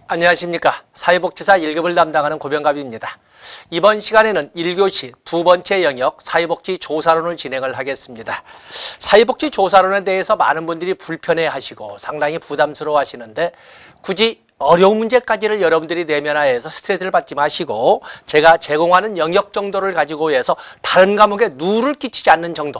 안녕하십니까. 사회복지사 1급을 담당하는 고병갑입니다. 이번 시간에는 1교시 두 번째 영역 사회복지 조사론을 진행을 하겠습니다. 사회복지 조사론에 대해서 많은 분들이 불편해하시고 상당히 부담스러워 하시는데 굳이 어려운 문제까지를 여러분들이 내면화해서 스트레스를 받지 마시고 제가 제공하는 영역 정도를 가지고 해서 다른 과목에 누를 끼치지 않는 정도,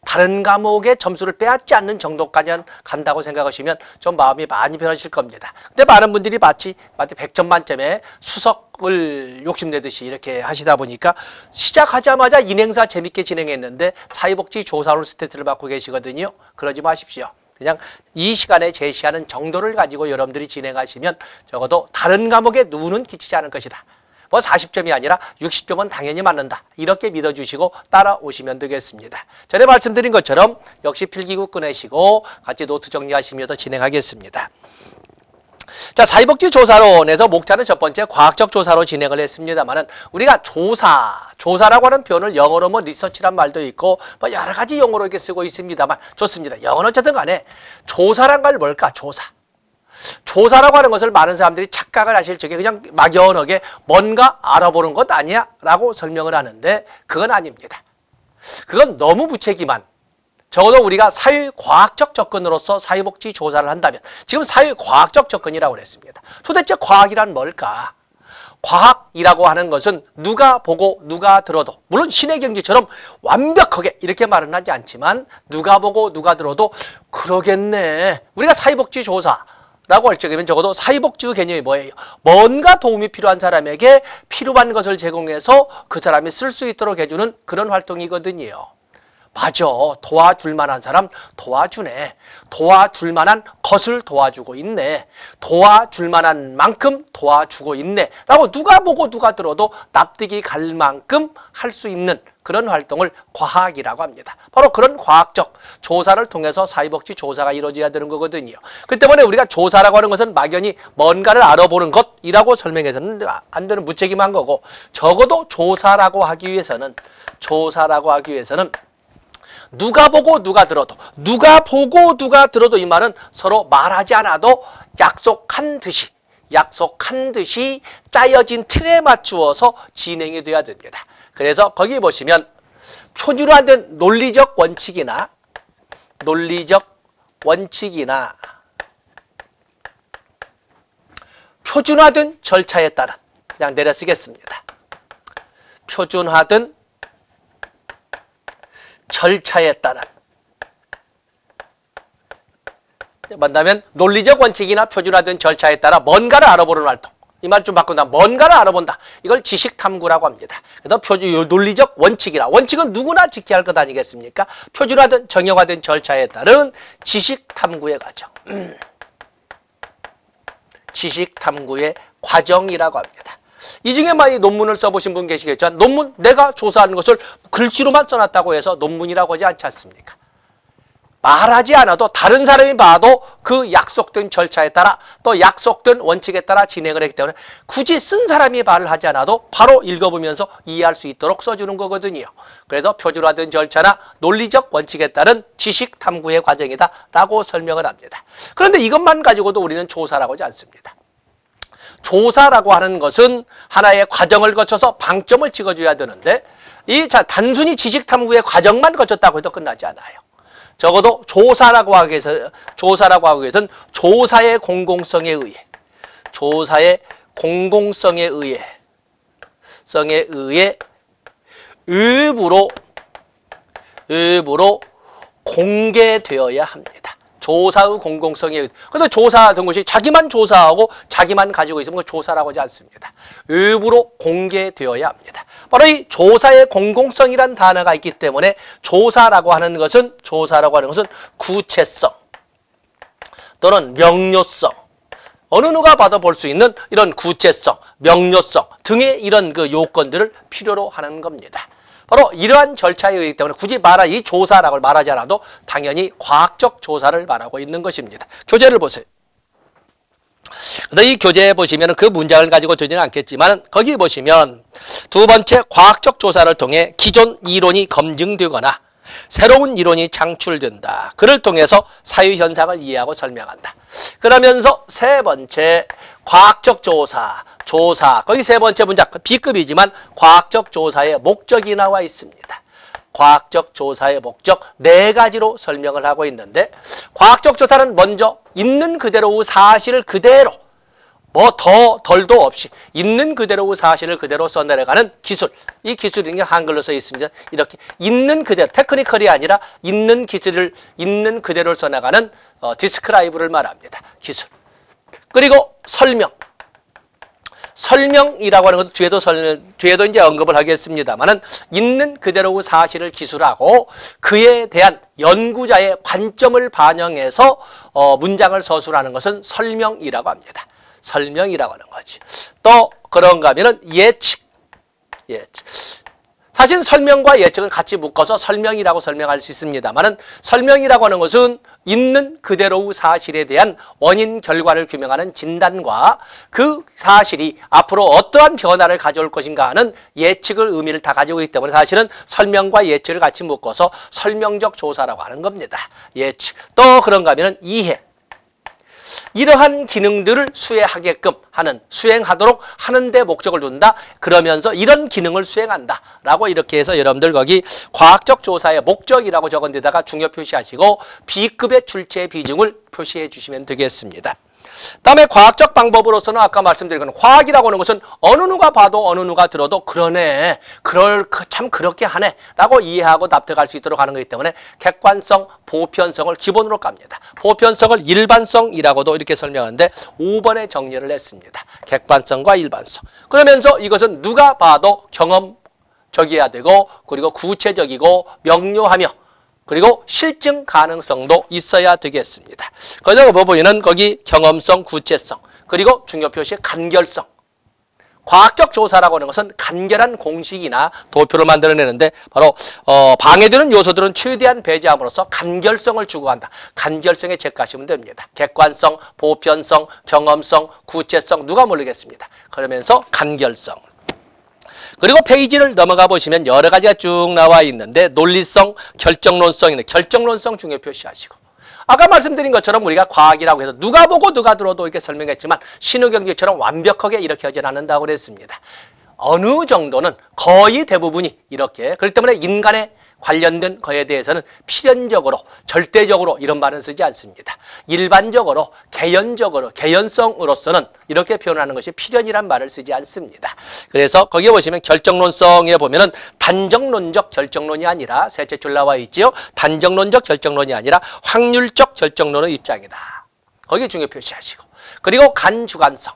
다른 과목의 점수를 빼앗지 않는 정도까지 간다고 생각하시면 좀 마음이 많이 편하실 겁니다. 근데 많은 분들이 마치 100점 만점에 수석을 욕심내듯이 이렇게 하시다 보니까 시작하자마자 인행사 재밌게 진행했는데 사회복지 조사론 스트레스를 받고 계시거든요. 그러지 마십시오. 그냥 이 시간에 제시하는 정도를 가지고 여러분들이 진행하시면 적어도 다른 과목에 누는 끼치지 않을 것이다. 뭐 40점이 아니라 60점은 당연히 맞는다. 이렇게 믿어주시고 따라오시면 되겠습니다. 전에 말씀드린 것처럼 역시 필기구 꺼내시고 같이 노트 정리하시면서 진행하겠습니다. 자, 사회복지 조사론에서 목차는 첫 번째 과학적 조사로 진행을 했습니다만은 우리가 조사라고 하는 표현을 영어로 뭐 리서치란 말도 있고 뭐 여러 가지 용어로 이렇게 쓰고 있습니다만 좋습니다. 영어는 어쨌든 간에 조사란 걸 뭘까? 조사라고 하는 것을 많은 사람들이 착각을 하실 적에 그냥 막연하게 뭔가 알아보는 것 아니야? 라고 설명을 하는데 그건 아닙니다. 그건 너무 무책임한, 적어도 우리가 사회과학적 접근으로서 사회복지 조사를 한다면, 지금 사회과학적 접근이라고 그랬습니다. 도대체 과학이란 뭘까? 과학이라고 하는 것은 누가 보고 누가 들어도, 물론 신의 경지처럼 완벽하게 이렇게 말은 하지 않지만 누가 보고 누가 들어도 그러겠네. 우리가 사회복지 조사 라고 할 적에는 적어도 사회복지 개념이 뭐예요? 뭔가 도움이 필요한 사람에게 필요한 것을 제공해서 그 사람이 쓸 수 있도록 해주는 그런 활동이거든요. 맞아. 도와줄 만한 사람 도와주네. 도와줄 만한 것을 도와주고 있네. 도와줄 만한 만큼 도와주고 있네. 라고 누가 보고 누가 들어도 납득이 갈 만큼 할 수 있는 그런 활동을 과학이라고 합니다. 바로 그런 과학적 조사를 통해서 사회복지 조사가 이루어져야 되는 거거든요. 그 때문에 우리가 조사라고 하는 것은 막연히 뭔가를 알아보는 것이라고 설명해서는 안 되는 무책임한 거고, 적어도 조사라고 하기 위해서는 누가 보고 누가 들어도, 누가 보고 누가 들어도 이 말은 서로 말하지 않아도 약속한 듯이 짜여진 틀에 맞추어서 진행이 돼야 됩니다. 그래서 거기 보시면 표준화된 논리적 원칙이나 표준화된 절차에 따른, 그냥 내려 쓰겠습니다. 표준화된 절차에 따른, 만나면 논리적 원칙이나 표준화된 절차에 따라 뭔가를 알아보는 활동, 이 말 좀 바꾼다. 뭔가를 알아본다. 이걸 지식탐구라고 합니다. 그래서 논리적 원칙이라. 원칙은 누구나 지켜야 할 것 아니겠습니까? 표준화된 정형화된 절차에 따른 지식탐구의 과정. 지식탐구의 과정이라고 합니다. 이 중에 많이 논문을 써보신 분 계시겠지만 논문, 내가 조사하는 것을 글씨로만 써놨다고 해서 논문이라고 하지 않지 않습니까? 말하지 않아도 다른 사람이 봐도 그 약속된 절차에 따라 또 약속된 원칙에 따라 진행을 했기 때문에 굳이 쓴 사람이 말을 하지 않아도 바로 읽어보면서 이해할 수 있도록 써주는 거거든요. 그래서 표준화된 절차나 논리적 원칙에 따른 지식 탐구의 과정이다 라고 설명을 합니다. 그런데 이것만 가지고도 우리는 조사라고 하지 않습니다. 조사라고 하는 것은 하나의 과정을 거쳐서 방점을 찍어줘야 되는데 단순히 지식 탐구의 과정만 거쳤다고 해도 끝나지 않아요. 적어도 조사라고 하기 위해서는 조사의 공공성에 의해 의무로 공개되어야 합니다. 조사의 공공성에 의해. 그런데 조사하던 것이 자기만 조사하고 자기만 가지고 있으면 그걸 조사라고 하지 않습니다. 의무로 공개되어야 합니다. 바로 이 조사의 공공성이란 단어가 있기 때문에 조사라고 하는 것은 구체성 또는 명료성, 어느 누가 봐도 볼 수 있는 이런 구체성, 명료성 등의 이런 그 요건들을 필요로 하는 겁니다. 바로 이러한 절차에 의하기 때문에 굳이 이 조사라고 말하지 않아도 당연히 과학적 조사를 말하고 있는 것입니다. 교재를 보세요. 이 교재에 보시면 그 문장을 가지고 되지는 않겠지만 거기 보시면 두 번째 과학적 조사를 통해 기존 이론이 검증되거나 새로운 이론이 창출된다. 그를 통해서 사회현상을 이해하고 설명한다. 그러면서 세 번째 과학적 조사, 거기 세 번째 문장 B급이지만 과학적 조사의 목적이 나와 있습니다. 과학적 조사의 목적 네 가지로 설명을 하고 있는데 과학적 조사는 먼저 있는 그대로의 사실을 그대로 뭐 더 덜도 없이 있는 그대로의 사실을 그대로 써내려가는 기술. 이 기술이 한글로 써 있습니다. 이렇게 있는 그대로 테크니컬이 아니라 있는 기술을 있는 그대로 써나가는 디스크라이브를 말합니다. 기술. 그리고 설명이라고 하는 것 뒤에도 이제 언급을 하겠습니다만은 있는 그대로의 사실을 기술하고 그에 대한 연구자의 관점을 반영해서 문장을 서술하는 것은 설명이라고 합니다. 설명이라고 하는 거지. 또 그런가 하면은 예측. 사실 설명과 예측을 같이 묶어서 설명이라고 설명할 수 있습니다만은 설명이라고 하는 것은 있는 그대로의 사실에 대한 원인 결과를 규명하는 진단과 그 사실이 앞으로 어떠한 변화를 가져올 것인가 하는 예측을 의미를 다 가지고 있기 때문에 사실은 설명과 예측을 같이 묶어서 설명적 조사라고 하는 겁니다. 예측. 또 그런가 하면은 이해. 이러한 기능들을 수행하도록 하는 데 목적을 둔다. 그러면서 이런 기능을 수행한다. 라고 이렇게 해서 여러분들 거기 과학적 조사의 목적이라고 적은 데다가 중요 표시하시고 B급의 출제 비중을 표시해 주시면 되겠습니다. 다음에 과학적 방법으로서는 아까 말씀드린 건 과학이라고 하는 것은 어느 누가 봐도 어느 누가 들어도 그러네, 참 그렇게 하네 라고 이해하고 납득할 수 있도록 하는 거기 때문에 객관성, 보편성을 기본으로 깝니다. 보편성을 일반성이라고도 이렇게 설명하는데 5번에 정리를 했습니다. 객관성과 일반성. 그러면서 이것은 누가 봐도 경험적이어야 되고 그리고 구체적이고 명료하며 그리고 실증 가능성도 있어야 되겠습니다. 그래서 보면은 거기 경험성, 구체성, 그리고 중요 표시 간결성. 과학적 조사라고 하는 것은 간결한 공식이나 도표를 만들어내는데 바로 방해되는 요소들은 최대한 배제함으로써 간결성을 추구한다. 간결성에 체크하시면 됩니다. 객관성, 보편성, 경험성, 구체성 누가 모르겠습니다. 그러면서 간결성. 그리고 페이지를 넘어가 보시면 여러 가지가 쭉 나와 있는데 논리성, 결정론성이네. 결정론성 중요 표시하시고 아까 말씀드린 것처럼 우리가 과학이라고 해서 누가 보고 누가 들어도 이렇게 설명했지만 신호경제처럼 완벽하게 이렇게 하지 않는다고 그랬습니다. 어느 정도는 거의 대부분이 이렇게 그렇기 때문에 인간의 관련된 거에 대해서는 필연적으로, 절대적으로 이런 말은 쓰지 않습니다. 일반적으로, 개연성으로서는 이렇게 표현하는 것이 필연이란 말을 쓰지 않습니다. 그래서 거기에 보시면 결정론성에 보면은 단정론적 결정론이 아니라 셋째 줄 나와 있지요. 단정론적 결정론이 아니라 확률적 결정론의 입장이다. 거기에 중요 표시하시고. 그리고 간주관성.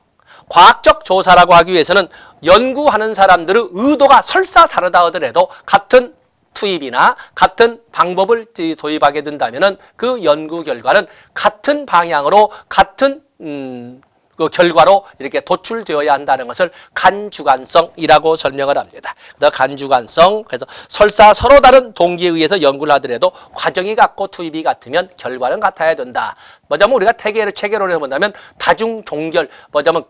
과학적 조사라고 하기 위해서는 연구하는 사람들의 의도가 설사 다르다 하더라도 같은 투입이나 같은 방법을 도입하게 된다면은 그 연구 결과는 같은 방향으로 같은 그 결과로 이렇게 도출되어야 한다는 것을 간주관성이라고 설명을 합니다. 그래서 간주관성, 그래서 설사 서로 다른 동기에 의해서 연구를 하더라도 과정이 같고 투입이 같으면 결과는 같아야 된다. 뭐냐면 우리가 체계로 해본다면 다중종결, 뭐냐면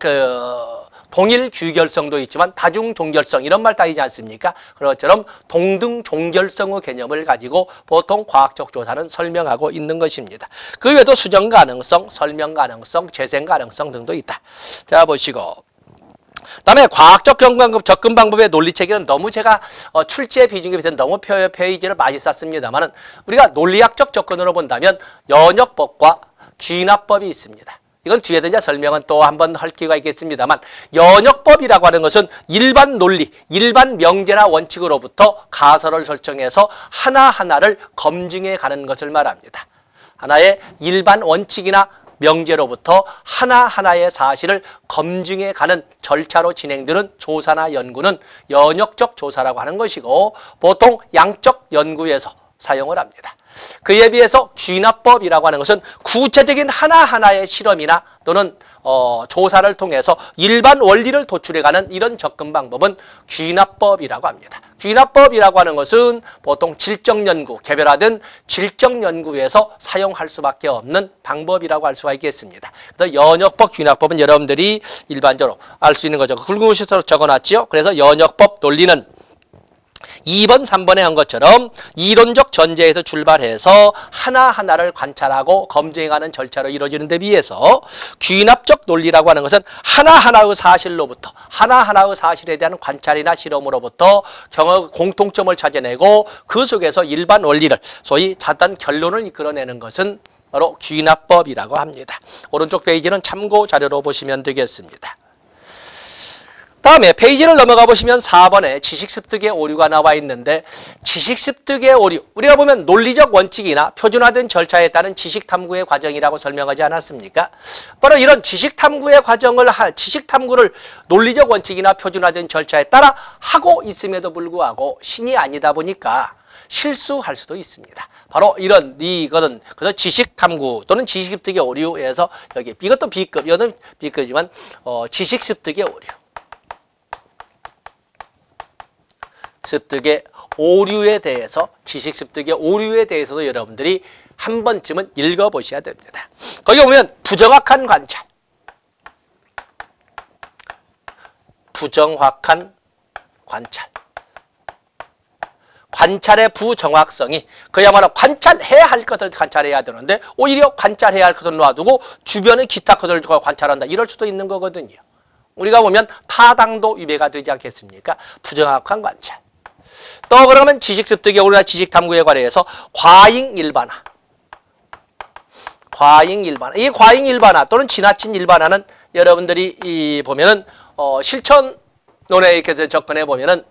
동일 규결성도 있지만 다중종결성 이런 말 따지지 않습니까? 그런 것처럼 동등종결성의 개념을 가지고 보통 과학적 조사는 설명하고 있는 것입니다. 그 외에도 수정 가능성, 설명 가능성, 재생 가능성 등도 있다. 자 보시고 그다음에 과학적 접근 방법의 논리체계는 너무 제가 출제 비중에 비해서 너무 페이지를 많이 쌌습니다만은 우리가 논리학적 접근으로 본다면 연역법과 귀납법이 있습니다. 이건 뒤에 이제 설명은 또 한번 할 기회가 있겠습니다만 연역법이라고 하는 것은 일반 논리, 일반 명제나 원칙으로부터 가설을 설정해서 하나하나를 검증해 가는 것을 말합니다. 하나의 일반 원칙이나 명제로부터 하나하나의 사실을 검증해 가는 절차로 진행되는 조사나 연구는 연역적 조사라고 하는 것이고 보통 양적 연구에서 사용을 합니다. 그에 비해서 귀납법이라고 하는 것은 구체적인 하나하나의 실험이나 또는 조사를 통해서 일반 원리를 도출해가는 이런 접근 방법은 귀납법이라고 합니다. 귀납법이라고 하는 것은 보통 질적 연구, 개별화된 질적 연구에서 사용할 수밖에 없는 방법이라고 할 수가 있겠습니다. 그래서 연역법, 귀납법은 여러분들이 일반적으로 알 수 있는 거죠. 굵은 글씨로 적어놨지요. 그래서 연역법 논리는 2번, 3번에 한 것처럼 이론적 전제에서 출발해서 하나하나를 관찰하고 검증하는 절차로 이루어지는 데 비해서 귀납적 논리라고 하는 것은 하나하나의 사실로부터 하나하나의 사실에 대한 관찰이나 실험으로부터 공통점을 찾아내고 그 속에서 일반 원리를 소위 잡단 결론을 이끌어내는 것은 바로 귀납법이라고 합니다. 오른쪽 페이지는 참고 자료로 보시면 되겠습니다. 다음에 페이지를 넘어가 보시면 4번에 지식 습득의 오류가 나와 있는데 지식 습득의 오류, 우리가 보면 논리적 원칙이나 표준화된 절차에 따른 지식 탐구의 과정이라고 설명하지 않았습니까? 바로 이런 지식 탐구의 과정을 지식 탐구를 논리적 원칙이나 표준화된 절차에 따라 하고 있음에도 불구하고 신이 아니다 보니까 실수할 수도 있습니다. 바로 이거는 그래서 지식 탐구 또는 지식 습득의 오류에서 여기 이것도 B급, 이것도 B급이지만 지식 습득의 오류. 습득의 오류에 대해서 지식 습득의 오류에 대해서도 여러분들이 한 번쯤은 읽어보셔야 됩니다. 거기 보면 부정확한 관찰, 부정확한 관찰, 관찰의 부정확성이 그야말로 관찰해야 할 것을 관찰해야 되는데 오히려 관찰해야 할 것을 놔두고 주변의 기타 것을 관찰한다, 이럴 수도 있는 거거든요. 우리가 보면 타당도 위배가 되지 않겠습니까? 부정확한 관찰. 또 그러면 지식 습득의 오류나 지식 탐구에 관해서 과잉 일반화. 과잉 일반화. 이 과잉 일반화 또는 지나친 일반화는 여러분들이 보면은 실천론에 이렇게 접근해 보면은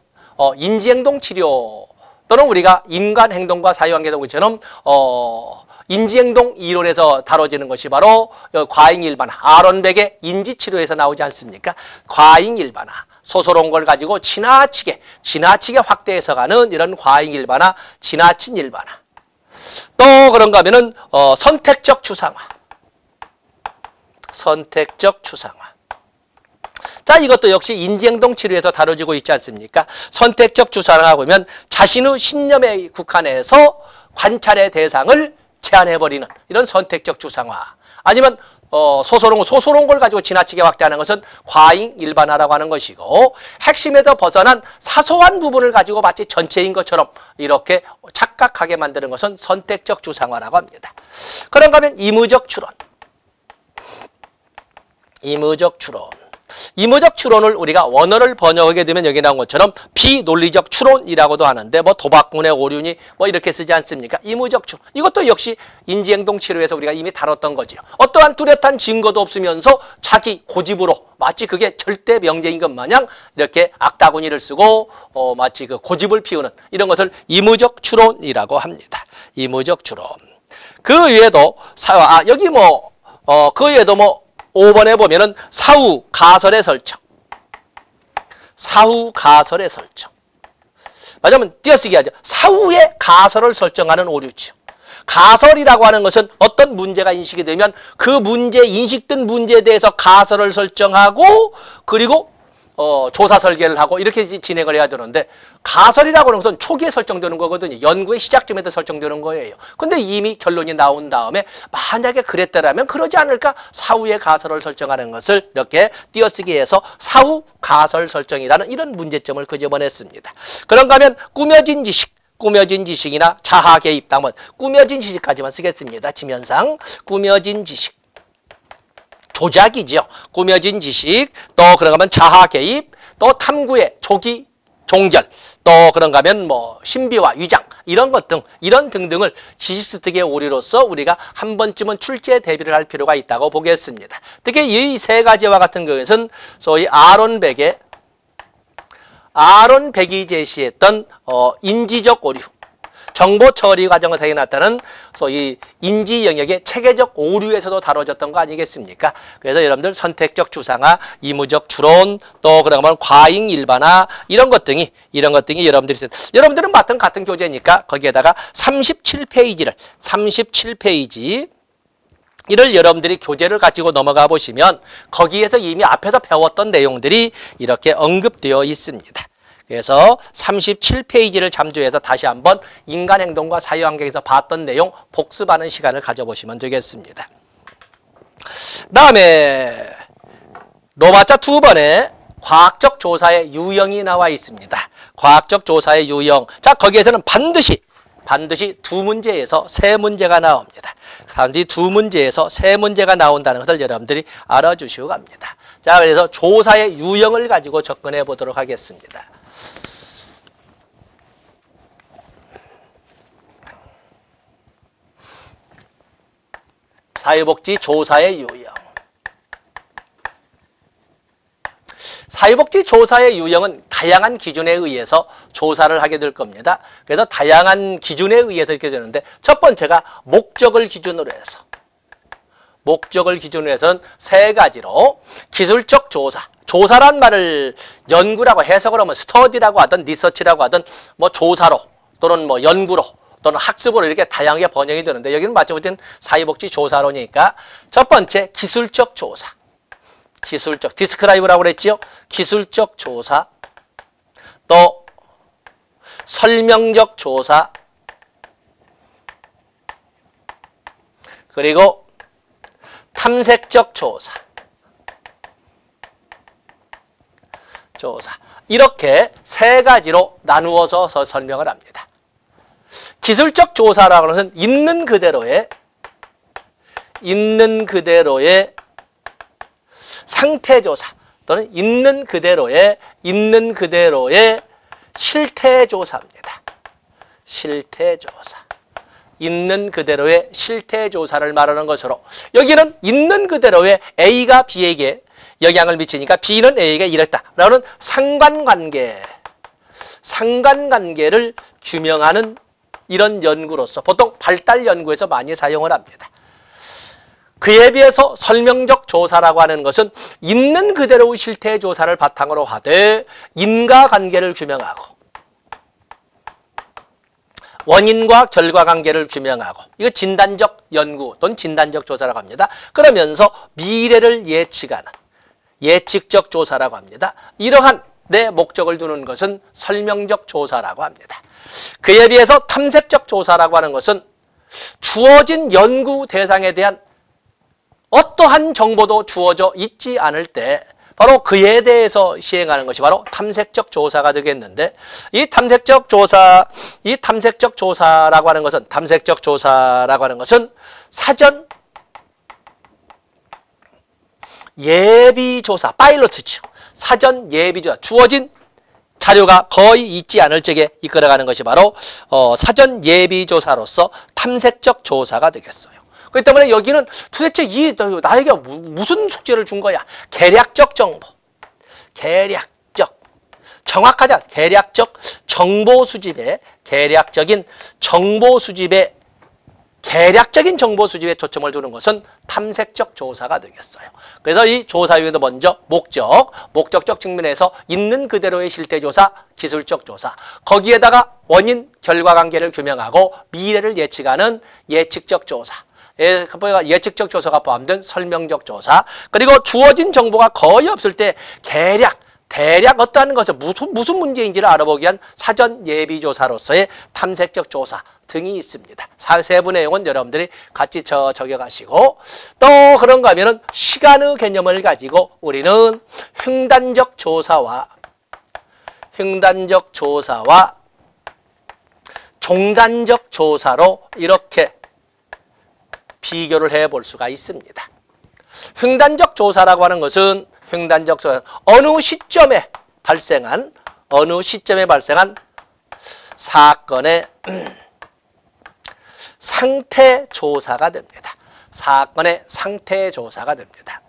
인지행동 치료 또는 우리가 인간 행동과 사유관계동처럼 인지행동 이론에서 다뤄지는 것이 바로 과잉 일반화. 아론백의 인지치료에서 나오지 않습니까? 과잉 일반화. 소소한 걸 가지고 지나치게 확대해서 가는 이런 과잉 일반화, 지나친 일반화. 또 그런가 하면은 선택적 추상화. 선택적 추상화. 자, 이것도 역시 인지행동 치료에서 다뤄지고 있지 않습니까? 선택적 추상화 보면 자신의 신념에 국한해서 관찰의 대상을 제한해버리는 이런 선택적 추상화. 아니면 소소한 걸 가지고 지나치게 확대하는 것은 과잉 일반화라고 하는 것이고, 핵심에서 벗어난 사소한 부분을 가지고 마치 전체인 것처럼 이렇게 착각하게 만드는 것은 선택적 추상화라고 합니다. 그런가 하면 이무적 추론. 이무적 추론. 이무적 추론을 우리가 원어를 번역하게 되면 여기 나온 것처럼 비논리적 추론이라고도 하는데 도박꾼의 오류니 이렇게 쓰지 않습니까? 이무적 추론. 이것도 역시 인지행동 치료에서 우리가 이미 다뤘던 거죠. 어떠한 뚜렷한 증거도 없으면서 자기 고집으로 마치 그게 절대 명제인 것 마냥 이렇게 악다구니를 쓰고 마치 그 고집을 피우는 이런 것을 이무적 추론이라고 합니다. 이무적 추론. 그 외에도 여기 그 외에도 5번에 보면은 사후 가설의 설정. 사후 가설의 설정. 맞으면 띄어쓰기 하죠. 사후에 가설을 설정하는 오류죠. 가설이라고 하는 것은 어떤 문제가 인식이 되면 그 인식된 문제에 대해서 가설을 설정하고 그리고 조사 설계를 하고 이렇게 진행을 해야 되는데, 가설이라고 하는 것은 초기에 설정되는 거거든요. 연구의 시작점에서 설정되는 거예요. 근데 이미 결론이 나온 다음에 만약에 그랬더라면 그러지 않을까? 사후에 가설을 설정하는 것을 이렇게 띄어쓰기해서 사후 가설 설정이라는 이런 문제점을 끄집어냈습니다. 그런가 하면 꾸며진 지식이나 자하 개입, 꾸며진 지식까지만 쓰겠습니다. 지면상 꾸며진 지식. 조작이죠. 꾸며진 지식, 또 그런가 하면 자하 개입, 또 탐구의 조기 종결, 또 그런가 하면 신비화, 위장 이런 것 등 이런 등등을 지식 습득의 오류로서 우리가 한 번쯤은 출제 대비를 할 필요가 있다고 보겠습니다. 특히 이 세 가지와 같은 경우에는 소위 아론백이 제시했던 인지적 오류, 정보 처리 과정을 통해 나타나는 소위 인지 영역의 체계적 오류에서도 다뤄졌던 거 아니겠습니까? 그래서 여러분들 선택적 추상화, 이무적 추론, 또 그러면 과잉 일반화 이런 것 등이 여러분들은 맡은 같은 교재니까 거기에다가 37페이지 이를 여러분들이 교재를 가지고 넘어가 보시면 거기에서 이미 앞에서 배웠던 내용들이 이렇게 언급되어 있습니다. 그래서 37페이지를 참조해서 다시 한번 인간 행동과 사회환경에서 봤던 내용 복습하는 시간을 가져보시면 되겠습니다. 다음에 로마자 2번에 과학적 조사의 유형이 나와 있습니다. 과학적 조사의 유형. 자, 거기에서는 반드시 두 문제에서 세 문제가 나옵니다. 반드시 두 문제에서 세 문제가 나온다는 것을 여러분들이 알아주시고 갑니다. 자, 그래서 조사의 유형을 가지고 접근해 보도록 하겠습니다. 사회복지 조사의 유형. 사회복지 조사의 유형은 다양한 기준에 의해서 조사를 하게 될 겁니다. 그래서 다양한 기준에 의해서 이렇게 되는데, 첫 번째가 목적을 기준으로 해서. 목적을 기준으로 해서는 세 가지로 기술적 조사. 조사란 말을 연구라고 해석을 하면 스터디라고 하든 리서치라고 하든 뭐 조사로 또는 뭐 연구로 또는 학습으로 이렇게 다양하게 번역이 되는데, 여기는 마찬가지로 사회복지 조사로니까 첫 번째 기술적 조사. 기술적, 디스크라이브라고 그랬지요? 기술적 조사, 또 설명적 조사, 그리고 탐색적 조사. 이렇게 세 가지로 나누어서 설명을 합니다. 기술적 조사라고 하는 것은 있는 그대로의 상태조사 또는 있는 그대로의 실태조사입니다. 실태조사. 있는 그대로의 실태조사를 말하는 것으로, 여기는 있는 그대로의 A가 B에게 영향을 미치니까 B는 A에게 이랬다라는 상관관계를 규명하는 이런 연구로서 보통 발달 연구에서 많이 사용을 합니다. 그에 비해서 설명적 조사라고 하는 것은 있는 그대로의 실태 조사를 바탕으로 하되 인과관계를 규명하고 원인과 결과관계를 규명하고, 이거 진단적 연구 또는 진단적 조사라고 합니다. 그러면서 미래를 예측하는 예측적 조사라고 합니다. 이러한 내 목적을 두는 것은 설명적 조사라고 합니다. 그에 비해서 탐색적 조사라고 하는 것은 주어진 연구 대상에 대한 어떠한 정보도 주어져 있지 않을 때 바로 그에 대해서 시행하는 것이 바로 탐색적 조사가 되겠는데, 이 탐색적 조사라고 하는 것은 사전 예비 조사, 파일럿이죠. 사전 예비 조사, 주어진 자료가 거의 있지 않을 적에 이끌어가는 것이 바로 사전 예비 조사로서 탐색적 조사가 되겠어요. 그렇기 때문에 여기는 도대체 나에게 무슨 숙제를 준 거야? 계략적 정보, 계략적 정보 수집에, 계략적인 정보 수집에 초점을 두는 것은 탐색적 조사가 되겠어요. 그래서 이 조사 중에도 먼저 목적적 측면에서 있는 그대로의 실태조사, 기술적 조사, 거기에다가 원인, 결과관계를 규명하고 미래를 예측하는 예측적 조사, 예측적 조사가 포함된 설명적 조사, 그리고 주어진 정보가 거의 없을 때 대략 어떠한 것을 무슨 문제인지를 알아보기 위한 사전 예비조사로서의 탐색적 조사 등이 있습니다. 세부 내용은 여러분들이 같이 적용하시고, 또 그런가 하면은 시간의 개념을 가지고 우리는 횡단적 조사와 종단적 조사로 이렇게 비교를 해볼 수가 있습니다. 횡단적 조사라고 하는 것은 어느 시점에 발생한 사건의 상태 조사가 됩니다. 사건의 상태 조사가 됩니다.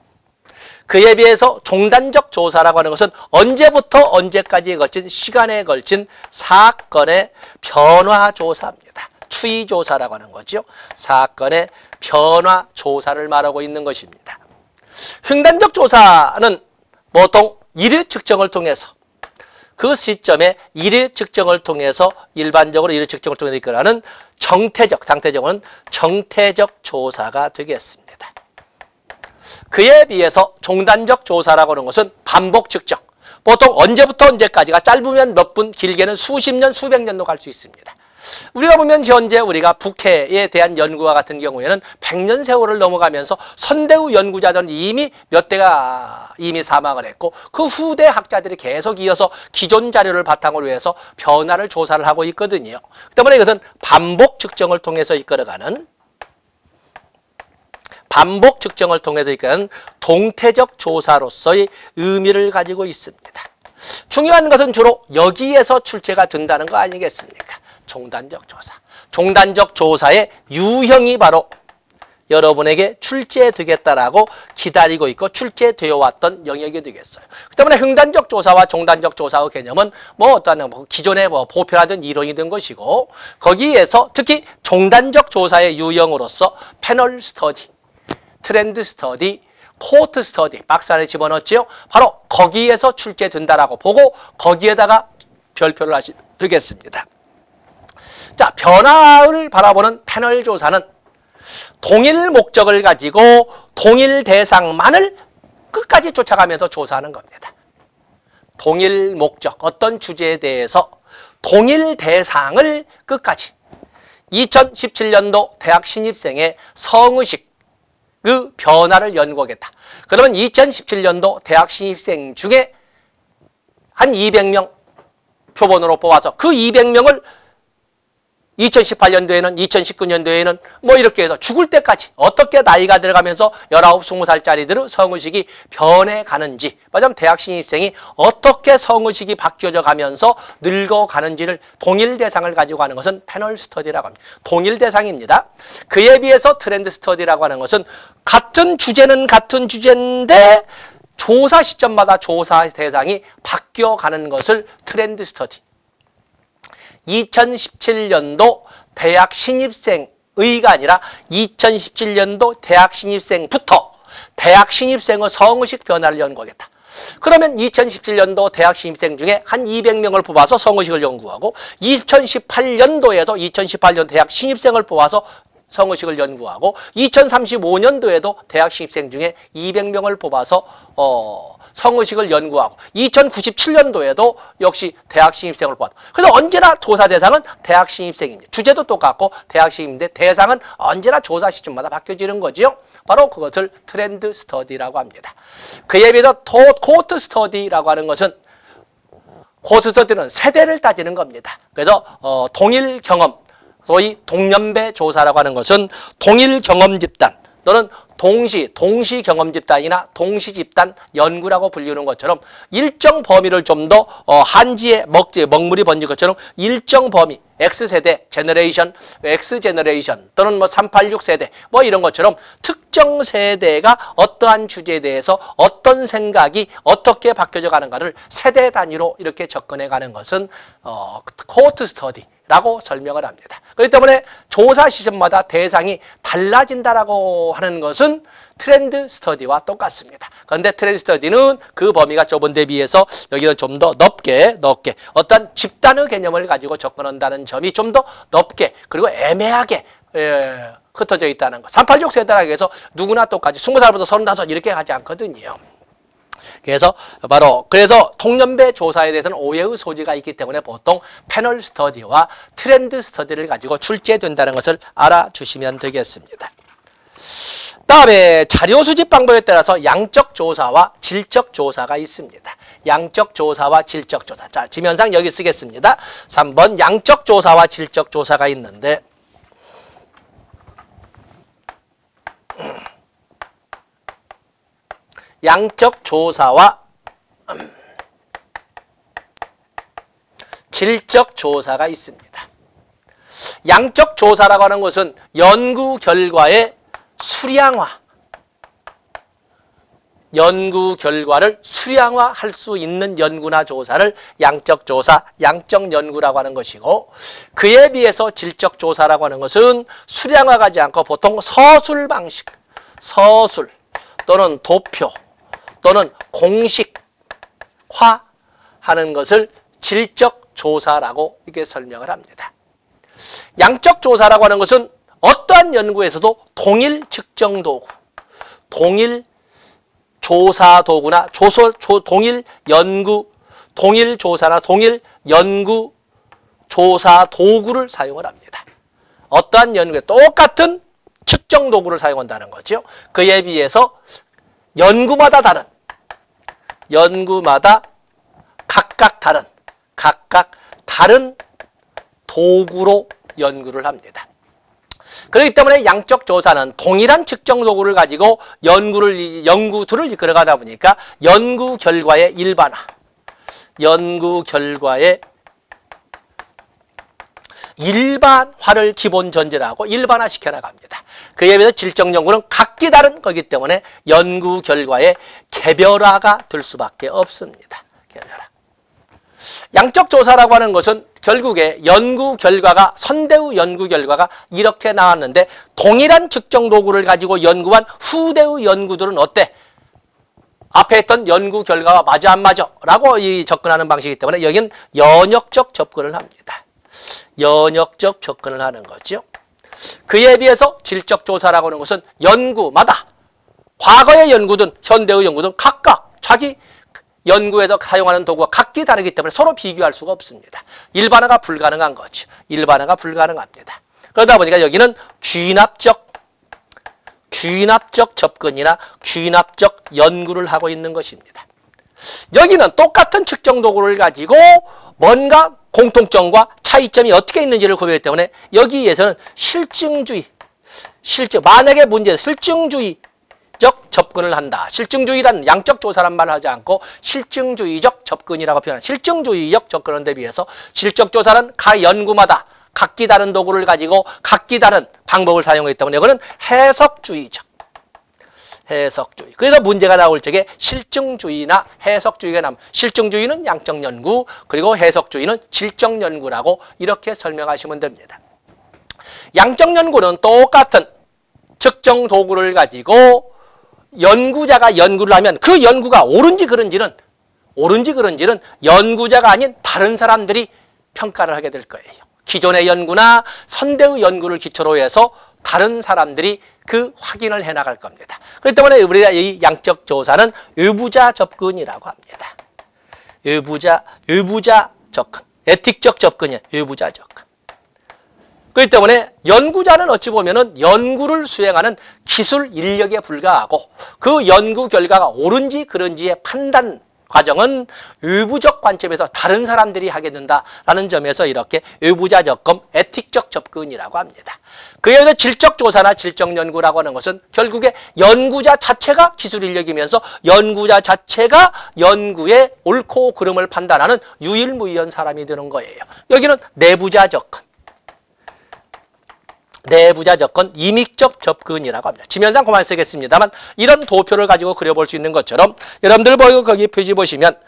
그에 비해서 종단적 조사라고 하는 것은 언제부터 언제까지에 걸친 시간에 걸친 사건의 변화 조사입니다. 추이 조사라고 하는 거죠. 사건의 변화 조사를 말하고 있는 것입니다. 횡단적 조사는 보통 일의 측정을 통해서 그 시점에 일의 측정을 통해서 일반적으로 일의 측정을 통해서 이끌어가는 상태적으로는 정태적 조사가 되겠습니다. 그에 비해서 종단적 조사라고 하는 것은 반복 측정. 보통 언제부터 언제까지가 짧으면 몇 분, 길게는 수십 년, 수백 년도 갈 수 있습니다. 우리가 보면 현재 우리가 북해에 대한 연구와 같은 경우에는 100년 세월을 넘어가면서 선대후 연구자들은 이미 몇 대가 이미 사망을 했고 그 후대 학자들이 계속 이어서 기존 자료를 바탕으로 해서 변화를 조사를 하고 있거든요. 때문에 이것은 반복 측정을 통해서 이끌어가는 동태적 조사로서의 의미를 가지고 있습니다. 중요한 것은 주로 여기에서 출제가 된다는 거 아니겠습니까? 종단적 조사. 종단적 조사의 유형이 바로 여러분에게 출제되겠다라고 기다리고 있고 출제되어 왔던 영역이 되겠어요. 그 때문에 횡단적 조사와 종단적 조사의 개념은 어떠한 기존에 보편화된 이론이 된 것이고 거기에서 특히 종단적 조사의 유형으로서 패널 스터디, 트렌드 스터디, 코호트 스터디 박스 안에 집어넣었지요. 바로 거기에서 출제된다라고 보고 거기에다가 별표를 하시면 되겠습니다. 자, 변화를 바라보는 패널 조사는 동일 목적을 가지고 동일 대상만을 끝까지 쫓아가면서 조사하는 겁니다. 동일 목적, 어떤 주제에 대해서 동일 대상을 끝까지 2017년도 대학 신입생의 성의식 그 변화를 연구하겠다. 그러면 2017년도 대학 신입생 중에 한 200명 표본으로 뽑아서 그 200명을 2018년도에는 2019년도에는 이렇게 해서 죽을 때까지 어떻게 나이가 들어가면서 19, 20살짜리들의 성의식이 변해가는지 말하자면 대학 신입생이 어떻게 성의식이 바뀌어져 가면서 늙어가는지를 동일 대상을 가지고 하는 것은 패널 스터디라고 합니다. 동일 대상입니다. 그에 비해서 트렌드 스터디라고 하는 것은 같은 주제는 같은 주제인데 조사 시점마다 조사 대상이 바뀌어가는 것을 트렌드 스터디. 2017년도 대학 신입생의가 아니라 2017년도 대학 신입생부터 대학 신입생의 성의식 변화를 연구하겠다. 그러면 2017년도 대학 신입생 중에 한 200명을 뽑아서 성의식을 연구하고 2018년도에도 2018년 대학 신입생을 뽑아서 성의식을 연구하고 2035년도에도 대학 신입생 중에 200명을 뽑아서 성의식을 연구하고 2097년도에도 역시 대학 신입생을 뽑았다. 그래서 언제나 조사 대상은 대학 신입생입니다. 주제도 똑같고 대학 신입인데 대상은 언제나 조사 시점마다 바뀌어지는 거지요. 바로 그것을 트렌드 스터디라고 합니다. 그에 비해서 코호트 스터디라고 하는 것은 코호트 스터디는 세대를 따지는 겁니다. 그래서 동일 경험 소위 동년배 조사라고 하는 것은 동일 경험 집단 또는 동시 경험 집단이나 동시 집단 연구라고 불리는 것처럼 일정 범위를 좀 더 한지에 먹물이 번진 것처럼 일정 범위 X세대, 제너레이션, X제너레이션 또는 386세대 이런 것처럼 특정 세대가 어떠한 주제에 대해서 어떤 생각이 어떻게 바뀌어져 가는가를 세대 단위로 이렇게 접근해 가는 것은 코호트 스터디 라고 설명을 합니다. 그렇기 때문에 조사 시점마다 대상이 달라진다라고 하는 것은 트렌드 스터디와 똑같습니다. 그런데 트렌드 스터디는 그 범위가 좁은 데 비해서 여기는 좀 더 넓게 어떤 집단의 개념을 가지고 접근한다는 점이 좀 더 넓게 그리고 애매하게 흩어져 있다는 것. 386 세대라고 해서 누구나 똑같이 20살부터 35 이렇게 가지 않거든요. 그래서 동년배 조사에 대해서는 오해의 소지가 있기 때문에 보통 패널 스터디와 트렌드 스터디를 가지고 출제된다는 것을 알아주시면 되겠습니다. 다음에 자료 수집 방법에 따라서 양적 조사와 질적 조사가 있습니다. 양적 조사와 질적 조사. 자, 지면상 여기 쓰겠습니다. 3번 양적 조사와 질적 조사가 있는데 양적 조사와 질적 조사가 있습니다. 양적 조사라고 하는 것은 연구 결과의 연구 결과를 수량화할 수 있는 연구나 조사를 양적 조사, 양적 연구라고 하는 것이고 그에 비해서 질적 조사라고 하는 것은 수량화하지 않고 보통 서술 방식, 서술 또는 도표 또는 공식화하는 것을 질적 조사라고 이렇게 설명을 합니다. 양적 조사라고 하는 것은 어떠한 연구에서도 동일 측정 도구, 동일 조사 도구나 동일 연구, 동일 조사나 동일 연구 조사 도구를 사용을 합니다. 어떠한 연구에 똑같은 측정 도구를 사용한다는 거죠. 그에 비해서 연구마다 각각 다른 도구로 연구를 합니다. 그렇기 때문에 양적 조사는 동일한 측정 도구를 가지고 연구들을 이끌어가다 보니까 연구 결과의 일반화를 기본 전제로 하고 일반화시켜 나갑니다. 그에 비해서 질적 연구는 각기 다른 거기 때문에 연구 결과의 개별화가 될 수밖에 없습니다. 개별화. 양적 조사라고 하는 것은 결국에 선대의 연구 결과가 이렇게 나왔는데 동일한 측정 도구를 가지고 연구한 후대의 연구들은 어때? 앞에 했던 연구 결과가 맞아 안 맞아? 라고 접근하는 방식이기 때문에 여기는 연역적 접근을 합니다. 연역적 접근을 하는 거죠. 그에 비해서 질적 조사라고 하는 것은 연구마다 과거의 연구든 현대의 연구든 각각 자기 연구에서 사용하는 도구가 각기 다르기 때문에 서로 비교할 수가 없습니다. 일반화가 불가능한 거죠. 일반화가 불가능합니다. 그러다 보니까 여기는 귀납적 접근이나 귀납적 연구를 하고 있는 것입니다. 여기는 똑같은 측정 도구를 가지고 뭔가 공통점과 차이점이 어떻게 있는지를 구별하기 때문에 여기에서는 만약에 문제는 실증주의적 접근을 한다. 실증주의라는 양적 조사란 말을 하지 않고 실증주의적 접근이라고 표현합니다. 실증주의적 접근에 대비해서 질적 조사는 각 연구마다 각기 다른 도구를 가지고 각기 다른 방법을 사용하기 때문에 이거는 해석주의적. 그래서 문제가 나올 적에 실증주의나 해석주의가 나옵니다. 실증주의는 양적 연구, 그리고 해석주의는 질적 연구라고 이렇게 설명하시면 됩니다. 양적 연구는 똑같은 측정 도구를 가지고 연구자가 연구를 하면 그 연구가 옳은지 그른지는 연구자가 아닌 다른 사람들이 평가를 하게 될 거예요. 기존의 연구나 선대의 연구를 기초로 해서 다른 사람들이 그 확인을 해나갈 겁니다. 그렇기 때문에 우리가 이 양적 조사는 의부자 접근이라고 합니다. 의부자 접근, 에틱적 접근이에요. 의부자 접근. 그렇기 때문에 연구자는 어찌 보면은 연구를 수행하는 기술 인력에 불과하고 그 연구 결과가 옳은지 그른지의 판단 과정은 의부적 관점에서 다른 사람들이 하게 된다라는 점에서 이렇게 의부자 접근, 에틱적 접근이라고 합니다. 그에 비해서 질적 조사나 질적 연구라고 하는 것은 결국에 연구자 자체가 기술 인력이면서 연구자 자체가 연구의 옳고 그름을 판단하는 유일무이한 사람이 되는 거예요. 여기는 내부자 접근. 임익적 접근이라고 합니다. 지면상 그만 쓰겠습니다만 이런 도표를 가지고 그려볼 수 있는 것처럼 여러분들 보고 거기 표지 보시면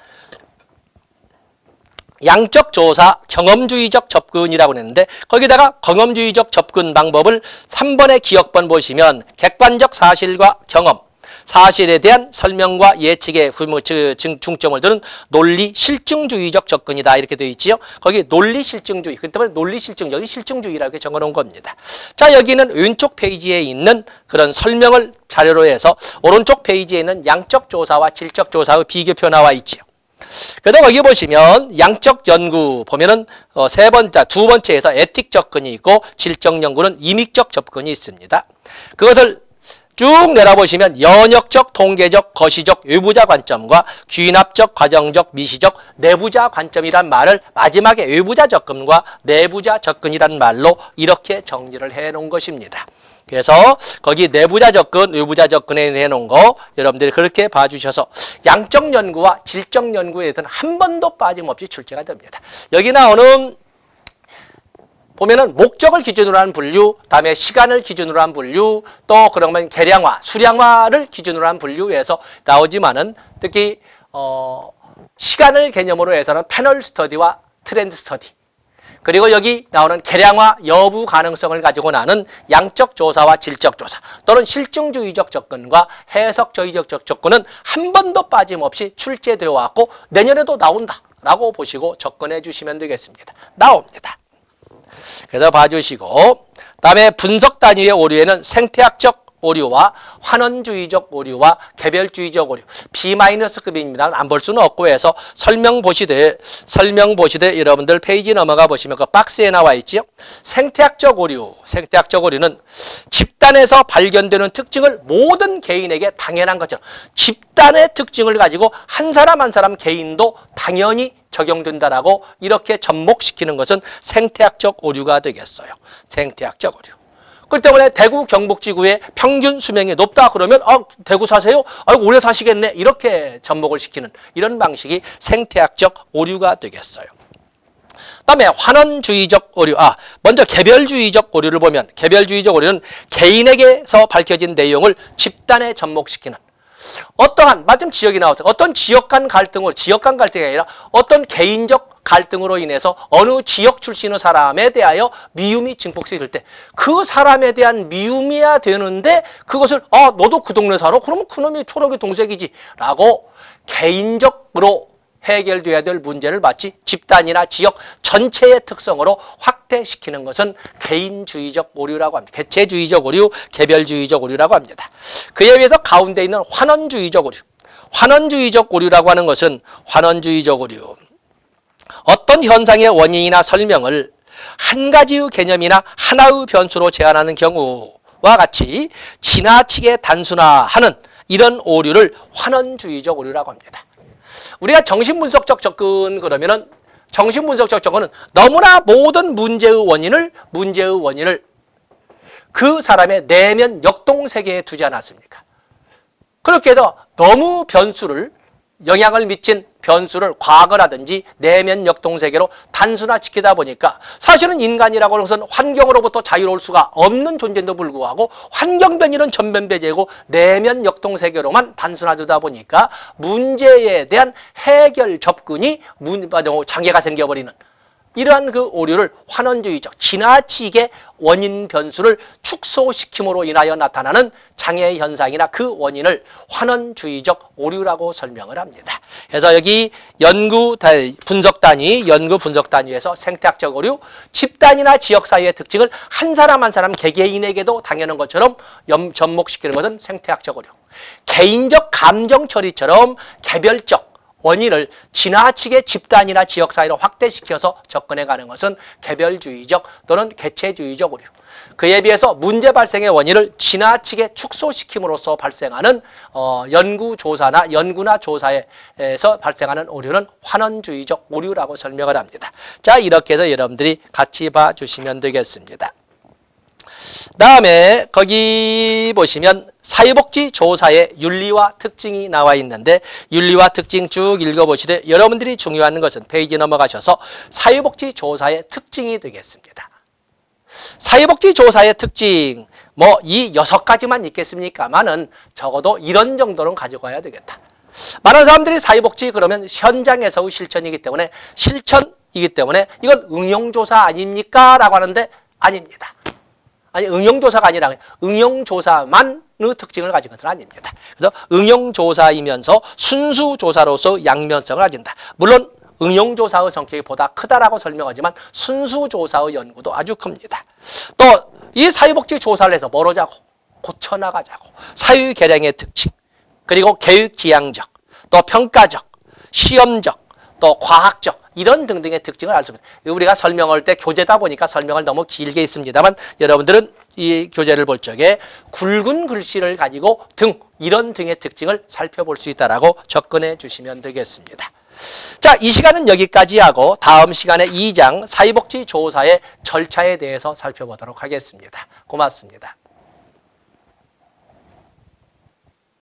양적 조사 경험주의적 접근이라고 했는데 거기다가 경험주의적 접근 방법을 3번의 기억번 보시면 객관적 사실과 경험, 사실에 대한 설명과 예측의 중점을 두는 논리 실증주의적 접근이다 이렇게 되어 있지요. 거기 논리 실증주의, 그렇기 때문에 논리 실증, 여기 실증주의라고 적어놓은 겁니다. 자, 여기는 왼쪽 페이지에 있는 그런 설명을 자료로 해서 오른쪽 페이지에 있는 양적 조사와 질적 조사의 비교표 나와 있지요. 그다음 여기 보시면 양적 연구 보면은 두 번째에서 에틱 접근이 있고 질적 연구는 임익적 접근이 있습니다. 그것을 쭉 내려보시면 연역적, 통계적, 거시적, 외부자 관점과 귀납적, 과정적, 미시적, 내부자 관점이란 말을 마지막에 외부자 접근과 내부자 접근이란 말로 이렇게 정리를 해놓은 것입니다. 그래서 거기 내부자 접근, 외부자 접근에 내놓은 거 여러분들이 그렇게 봐주셔서 양적 연구와 질적 연구에 대해서는 한 번도 빠짐없이 출제가 됩니다. 여기 나오는 보면은 목적을 기준으로 한 분류, 다음에 시간을 기준으로 한 분류, 또 그러면 계량화, 수량화를 기준으로 한 분류에서 나오지만은 특히 시간을 개념으로 해서는 패널 스터디와 트렌드 스터디, 그리고 여기 나오는 계량화 여부 가능성을 가지고 나는 양적 조사와 질적 조사 또는 실증주의적 접근과 해석주의적 접근은 한 번도 빠짐없이 출제되어 왔고 내년에도 나온다라고 보시고 접근해 주시면 되겠습니다. 나옵니다. 그래서 봐주시고, 다음에 분석 단위의 오류에는 생태학적 오류와 환원주의적 오류와 개별주의적 오류 B-급입니다. 안 볼 수는 없고 해서 설명 보시되 여러분들 페이지 넘어가 보시면 그 박스에 나와 있지요. 생태학적 오류는 집단에서 발견되는 특징을 모든 개인에게 당연한 것처럼 집단의 특징을 가지고 한 사람 한 사람 개인도 당연히 적용된다라고 이렇게 접목시키는 것은 생태학적 오류가 되겠어요. 생태학적 오류. 그렇기 때문에 대구 경북지구의 평균 수명이 높다 그러면 대구 사세요? 오래 사시겠네. 이렇게 접목을 시키는 이런 방식이 생태학적 오류가 되겠어요. 그다음에 환원주의적 오류. 먼저 개별주의적 오류를 보면 개별주의적 오류는 개인에게서 밝혀진 내용을 집단에 접목시키는 어떠한 마침 지역이 나왔어요. 어떤 지역 간 갈등이 아니라 어떤 개인적 갈등으로 인해서 어느 지역 출신의 사람에 대하여 미움이 증폭이 될 때 그 사람에 대한 미움이야 되는데 그것을 너도 그 동네 살아? 그러면 그놈이 초록이 동색이지 라고 개인적으로 해결돼야 될 문제를 마치 집단이나 지역 전체의 특성으로 확대시키는 것은 개인주의적 오류라고 합니다. 개체주의적 오류, 개별주의적 오류라고 합니다. 그에 비해서 가운데 있는 환원주의적 오류. 환원주의적 오류라고 하는 것은 어떤 현상의 원인이나 설명을 한 가지의 개념이나 하나의 변수로 제한하는 경우와 같이 지나치게 단순화하는 이런 오류를 환원주의적 오류라고 합니다. 우리가 정신분석적 접근 그러면은 정신분석적 접근은 너무나 모든 문제의 원인을 그 사람의 내면 역동세계에 두지 않았습니까? 그렇게 해서 너무 영향을 미친 변수를 과거라든지 내면 역동세계로 단순화시키다 보니까 사실은 인간이라고 하는 것은 환경으로부터 자유로울 수가 없는 존재인데도 불구하고 환경변이는 전면배제고 내면 역동세계로만 단순화되다 보니까 문제에 대한 해결 접근이 장애가 생겨버리는 이러한 그 오류를 환원주의적 지나치게 원인 변수를 축소시킴으로 인하여 나타나는 장애 현상이나 그 원인을 환원주의적 오류라고 설명을 합니다. 그래서 여기 연구 분석 단위에서 생태학적 오류, 집단이나 지역 사회의 특징을 한 사람 한 사람 개개인에게도 당연한 것처럼 접목시키는 것은 생태학적 오류. 개인적 감정 처리처럼 개별적 원인을 지나치게 집단이나 지역 사회로 확대시켜서 접근해가는 것은 개별주의적 또는 개체주의적 오류. 그에 비해서 문제 발생의 원인을 지나치게 축소시킴으로써 발생하는 연구나 조사에서 발생하는 오류는 환원주의적 오류라고 설명을 합니다. 자, 이렇게 해서 여러분들이 같이 봐주시면 되겠습니다. 다음에 거기 보시면 사회복지 조사의 윤리와 특징이 나와 있는데 윤리와 특징 쭉 읽어보시되 여러분들이 중요한 것은 페이지 넘어가셔서 사회복지 조사의 특징이 되겠습니다. 사회복지 조사의 특징 이 6가지만 있겠습니까만은 적어도 이런 정도는 가져가야 되겠다. 많은 사람들이 사회복지 그러면 현장에서의 실천이기 때문에 이건 응용조사 아닙니까? 라고 하는데 아닙니다. 응용조사가 아니라 응용조사만의 특징을 가진 것은 아닙니다. 그래서 응용조사이면서 순수조사로서 양면성을 가진다. 물론 응용조사의 성격이 보다 크다라고 설명하지만 순수조사의 연구도 아주 큽니다. 또 이 사회복지 조사를 해서 뭘 하자고? 고쳐나가자고. 사회개량의 특징, 그리고 교육지향적, 또 평가적, 시험적, 또 과학적 이런 등등의 특징을 알 수 있습니다. 우리가 설명할 때 교재다 보니까 설명을 너무 길게 있습니다만 여러분들은 이 교재를 볼 적에 굵은 글씨를 가지고 이런 등의 특징을 살펴볼 수 있다라고 접근해 주시면 되겠습니다. 자, 이 시간은 여기까지 하고 다음 시간에 2장 사회복지 조사의 절차에 대해서 살펴보도록 하겠습니다. 고맙습니다.